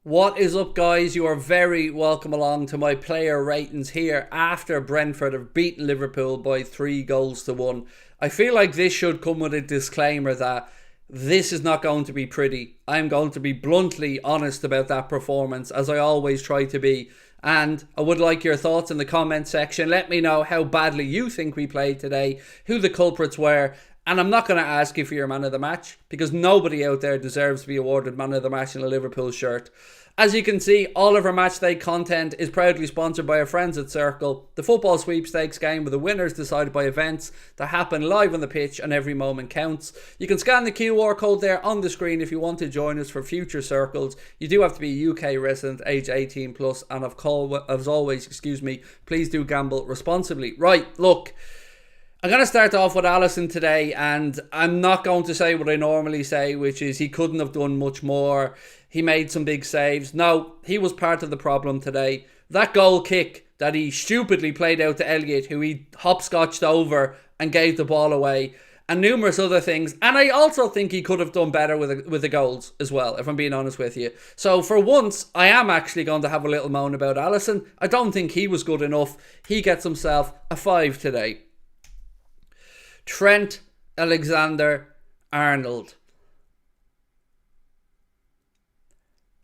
What is up, guys? You are very welcome along to my player ratings here after Brentford have beaten Liverpool by 3-1. I feel like this should come with a disclaimer that this is not going to be pretty. I'm going to be bluntly honest about that performance, as I always try to be. And I would like your thoughts in the comment section. Let me know how badly you think we played today, who the culprits were. And I'm not going to ask you for your man of the match, because nobody out there deserves to be awarded man of the match in a Liverpool shirt. As you can see, all of our matchday content is proudly sponsored by our friends at Circl, the football sweepstakes game with the winners decided by events that happen live on the pitch and every moment counts. You can scan the QR code there on the screen if you want to join us for future circles. You do have to be a UK resident, age 18 plus, and as always, please do gamble responsibly. Right, look. I'm going to start off with Alisson today, and I'm not going to say what I normally say, which is he couldn't have done much more. He made some big saves. No, he was part of the problem today. That goal kick that he stupidly played out to Elliott, who he hopscotched over and gave the ball away, and numerous other things. And I also think he could have done better with the goals as well, if I'm being honest with you. So for once, I am actually going to have a little moan about Alisson. I don't think he was good enough. He gets himself a 5 today. Trent Alexander-Arnold.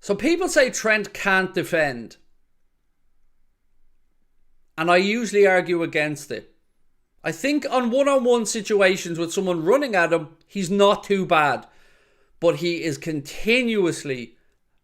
So people say Trent can't defend, and I usually argue against it. I think on one-on-one situations with someone running at him, he's not too bad, but he is continuously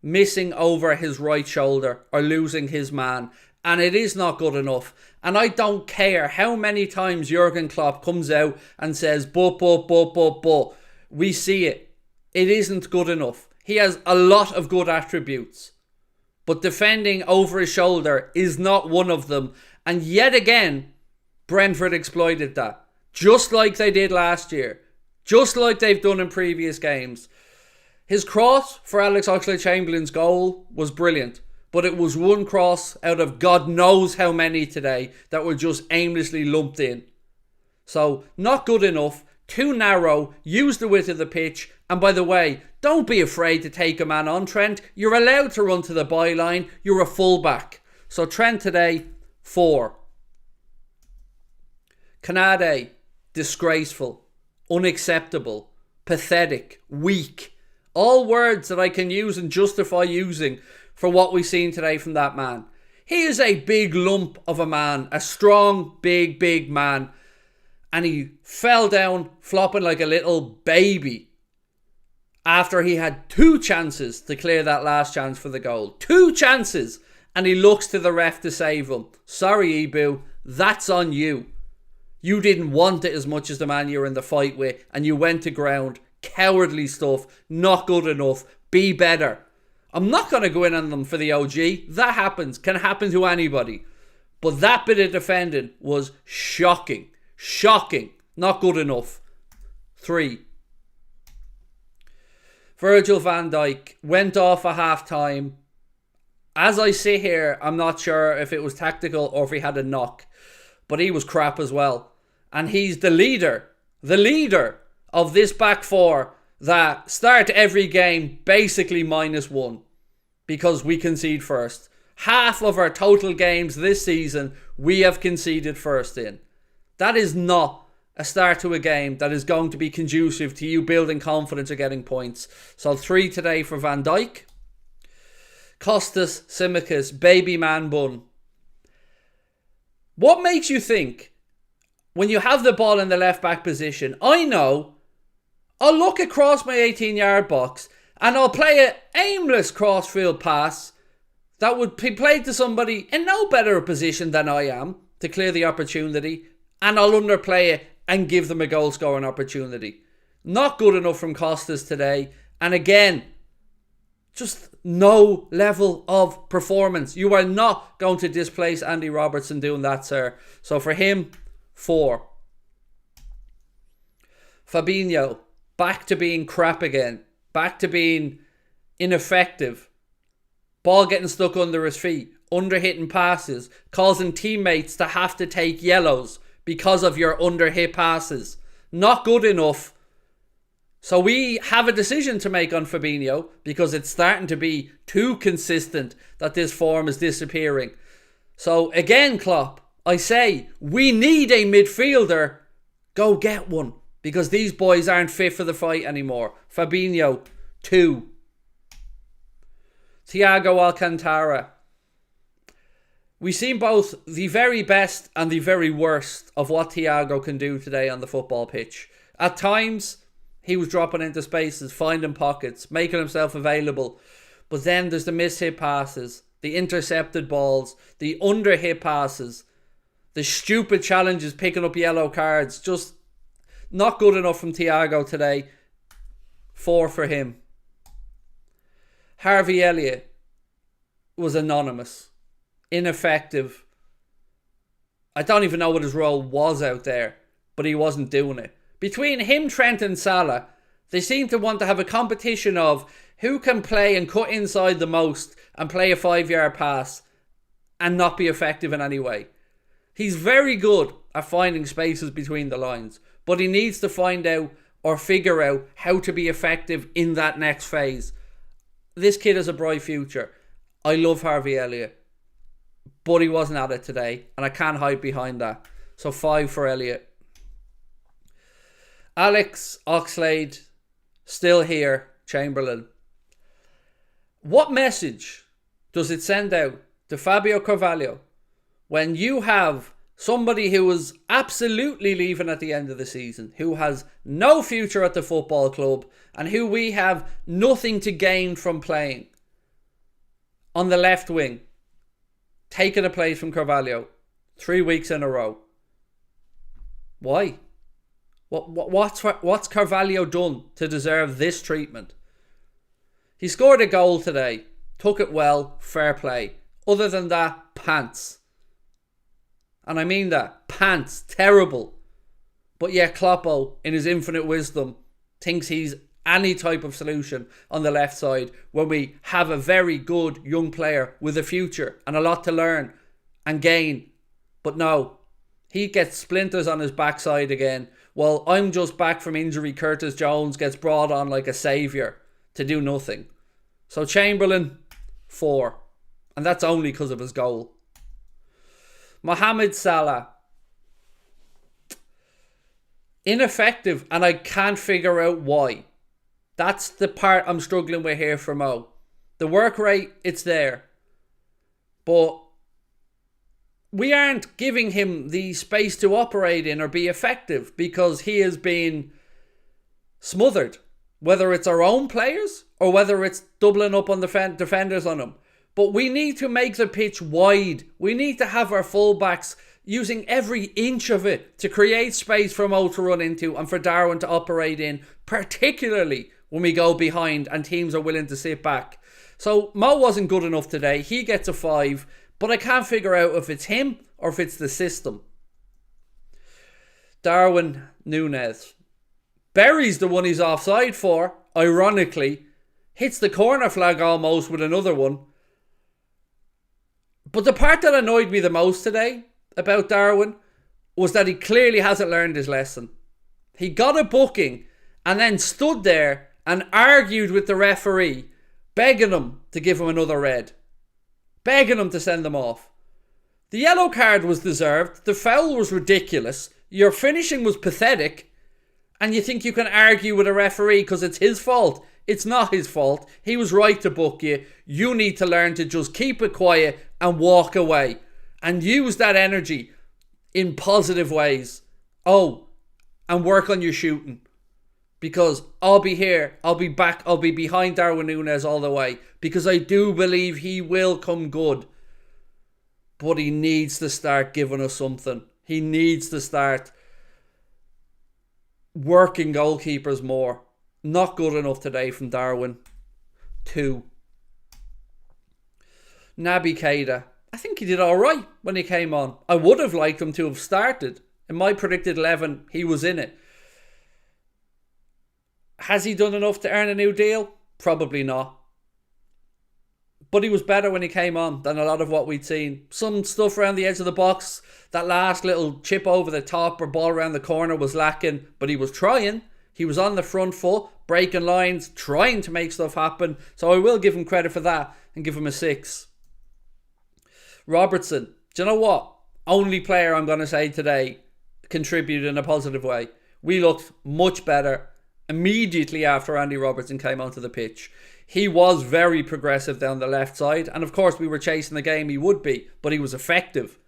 missing over his right shoulder or losing his man, and it is not good enough. And I don't care how many times Jurgen Klopp comes out and says, but. We see it. It isn't good enough. He has a lot of good attributes, but defending over his shoulder is not one of them. And yet again, Brentford exploited that. Just like they did last year. Just like they've done in previous games. His cross for Alex Oxlade-Chamberlain's goal was brilliant. But it was one cross out of God knows how many today that were just aimlessly lumped in. So, not good enough, too narrow, use the width of the pitch, and by the way, don't be afraid to take a man on, Trent. You're allowed to run to the byline, you're a fullback. So Trent today, 4. Kanade, disgraceful, unacceptable, pathetic, weak. All words that I can use and justify using for what we've seen today from that man. He is a big lump of a man, a strong, big man, and he fell down flopping like a little baby after he had 2 chances to clear that last chance for the goal. 2 chances, and he looks to the ref to save him. Sorry, Ibu, that's on you. You didn't want it as much as the man you were in the fight with, and you went to ground. Cowardly stuff, not good enough, be better. I'm not going to go in on them for the OG. That happens. Can happen to anybody. But that bit of defending was shocking. Shocking. Not good enough. 3. Virgil van Dijk went off at half-time. As I sit here, I'm not sure if it was tactical or if he had a knock. But he was crap as well. And he's the leader of this back 4 that start every game basically -1 because we concede first. Half of our total games this season we have conceded first in. That is not a start to a game that is going to be conducive to you building confidence or getting points. So 3 today for Van Dijk. Kostas Tsimikas, baby man bun. What makes you think when you have the ball in the left back position, I'll look across my 18-yard box and I'll play an aimless crossfield pass that would be played to somebody in no better a position than I am to clear the opportunity, and I'll underplay it and give them a goal scoring opportunity. Not good enough from Kostas today. And again, just no level of performance. You are not going to displace Andy Robertson doing that, sir. So for him, 4. Fabinho, back to being crap again. Back to being ineffective. Ball getting stuck under his feet. Under-hitting passes. Causing teammates to have to take yellows because of your under-hit passes. Not good enough. So we have a decision to make on Fabinho because it's starting to be too consistent that this form is disappearing. So again, Klopp, I say we need a midfielder. Go get one because these boys aren't fit for the fight anymore. Fabinho, 2. Thiago Alcantara. We've seen both the very best and the very worst of what Thiago can do today on the football pitch. At times, he was dropping into spaces, finding pockets, making himself available. But then there's the mishit passes, the intercepted balls, the under-hit passes, the stupid challenges, picking up yellow cards. Just not good enough from Thiago today. 4 for him. Harvey Elliott was anonymous, ineffective. I don't even know what his role was out there, but he wasn't doing it. Between him, Trent and Salah, they seem to want to have a competition of who can play and cut inside the most and play a 5-yard pass and not be effective in any way. He's very good at finding spaces between the lines, but he needs to find out or figure out how to be effective in that next phase. This kid has a bright future. I love Harvey Elliott, but he wasn't at it today, and I can't hide behind that. So 5 for Elliott. Alex Oxlade, still here, Chamberlain. What message does it send out to Fabio Carvalho when you have somebody who is absolutely leaving at the end of the season, who has no future at the football club, and who we have nothing to gain from playing on the left wing, taking a place from Carvalho 3 weeks in a row? Why? What's Carvalho done to deserve this treatment? He scored a goal today, took it well, fair play. Other than that, pants. And I mean that, pants, terrible. But yet Kloppo, in his infinite wisdom, thinks he's any type of solution on the left side when we have a very good young player with a future and a lot to learn and gain. But no, he gets splinters on his backside again. Well, I'm just back from injury. Curtis Jones gets brought on like a saviour to do nothing. So Chamberlain, 4. And that's only because of his goal. Mohamed Salah, ineffective, and I can't figure out why. That's the part I'm struggling with here for Mo. The work rate, it's there. But we aren't giving him the space to operate in or be effective because he is being smothered. Whether it's our own players or whether it's doubling up on the defenders on him. But we need to make the pitch wide. We need to have our fullbacks using every inch of it to create space for Mo to run into and for Darwin to operate in, particularly when we go behind and teams are willing to sit back. So Mo wasn't good enough today. He gets a 5, but I can't figure out if it's him or if it's the system. Darwin Núñez buries the one he's offside for, ironically. Hits the corner flag almost with another one. But the part that annoyed me the most today about Darwin was that he clearly hasn't learned his lesson. He got a booking and then stood there and argued with the referee, begging him to give him another red. Begging him to send him off. The yellow card was deserved. The foul was ridiculous. Your finishing was pathetic. And you think you can argue with a referee because it's his fault. It's not his fault. He was right to book you. You need to learn to just keep it quiet and walk away. And use that energy in positive ways. Oh, and work on your shooting. Because I'll be here. I'll be back. I'll be behind Darwin Núñez all the way. Because I do believe he will come good. But he needs to start giving us something. He needs to start working goalkeepers more. Not good enough today from Darwin. 2. Naby Keita. I think he did alright when he came on. I would have liked him to have started. In my predicted 11, he was in it. Has he done enough to earn a new deal? Probably not. But he was better when he came on than a lot of what we'd seen. Some stuff around the edge of the box. That last little chip over the top or ball around the corner was lacking. But he was trying. He was on the front foot. breaking lines, trying to make stuff happen. So I will give him credit for that and give him a 6. Robertson, do you know what? Only player I'm going to say today contributed in a positive way. We looked much better immediately after Andy Robertson came onto the pitch. He was very progressive down the left side, and of course we were chasing the game, he would be, but he was effective.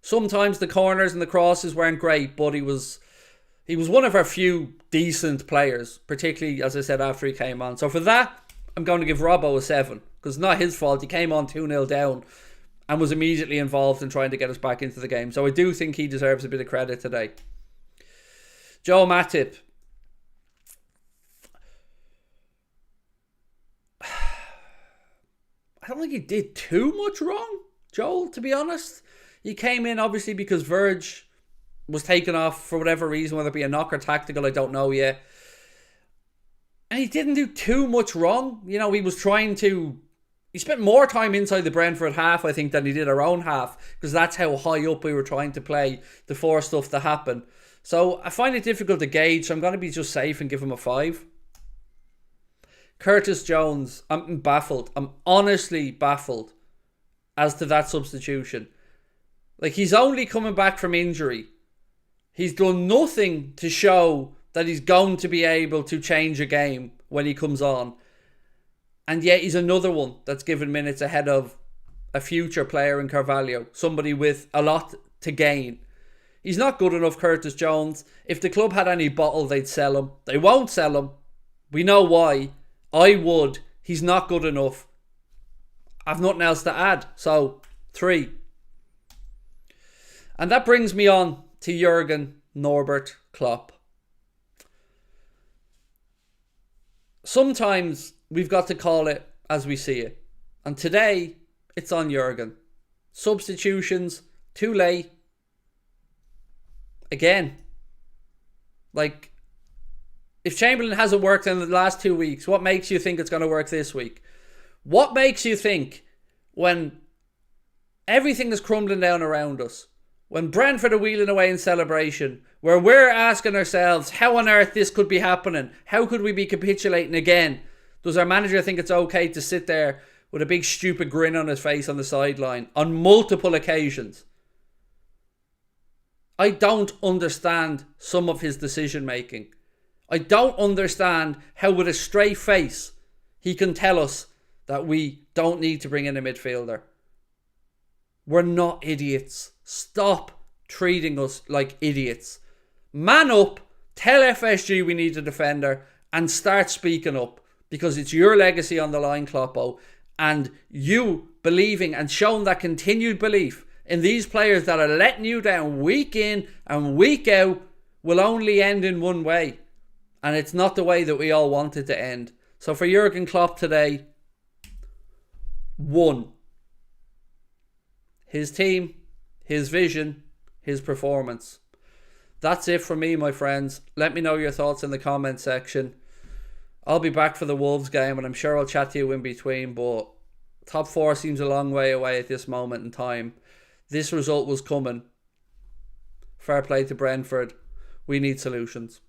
Sometimes the corners and the crosses weren't great, but he was one of our few decent players, particularly, as I said, after he came on. So for that, I'm going to give Robbo a 7, because it's not his fault. He came on 2-0 down and was immediately involved in trying to get us back into the game. So I do think he deserves a bit of credit today. Joe Matip. I don't think he did too much wrong, Joel, to be honest. He came in, obviously, because Verge was taken off for whatever reason, whether it be a knock or tactical, I don't know yet. And he didn't do too much wrong. You know, he was trying to... He spent more time inside the Brentford half, I think, than he did our own half, because that's how high up we were trying to play to force stuff to happen. So I find it difficult to gauge, so I'm going to be just safe and give him a 5. Curtis Jones, I'm baffled. I'm honestly baffled as to that substitution. Like, he's only coming back from injury. He's done nothing to show that he's going to be able to change a game when he comes on. And yet he's another one that's given minutes ahead of a future player in Carvalho. Somebody with a lot to gain. He's not good enough, Curtis Jones. If the club had any bottle, they'd sell him. They won't sell him. We know why. I would. He's not good enough. I've nothing else to add. So, 3. And that brings me on to Jurgen Norbert Klopp. Sometimes we've got to call it as we see it. And today, it's on Jurgen. Substitutions, too late. Again. Like, if Chamberlain hasn't worked in the last 2 weeks, what makes you think it's going to work this week? What makes you think when everything is crumbling down around us, when Brentford are wheeling away in celebration, where we're asking ourselves how on earth this could be happening, how could we be capitulating again? Does our manager think it's okay to sit there with a big stupid grin on his face on the sideline on multiple occasions? I don't understand some of his decision making. I don't understand how with a straight face he can tell us that we don't need to bring in a midfielder. We're not idiots. Stop treating us like idiots. Man up, tell FSG we need a defender, and start speaking up, because it's your legacy on the line, Kloppo, and you believing and showing that continued belief in these players that are letting you down week in and week out will only end in one way. And it's not the way that we all want it to end. So for Jurgen Klopp today, 1. His team, his vision, his performance. That's it from me, my friends. Let me know your thoughts in the comment section. I'll be back for the Wolves game, and I'm sure I'll chat to you in between, but top 4 seems a long way away at this moment in time. This result was coming. Fair play to Brentford. We need solutions.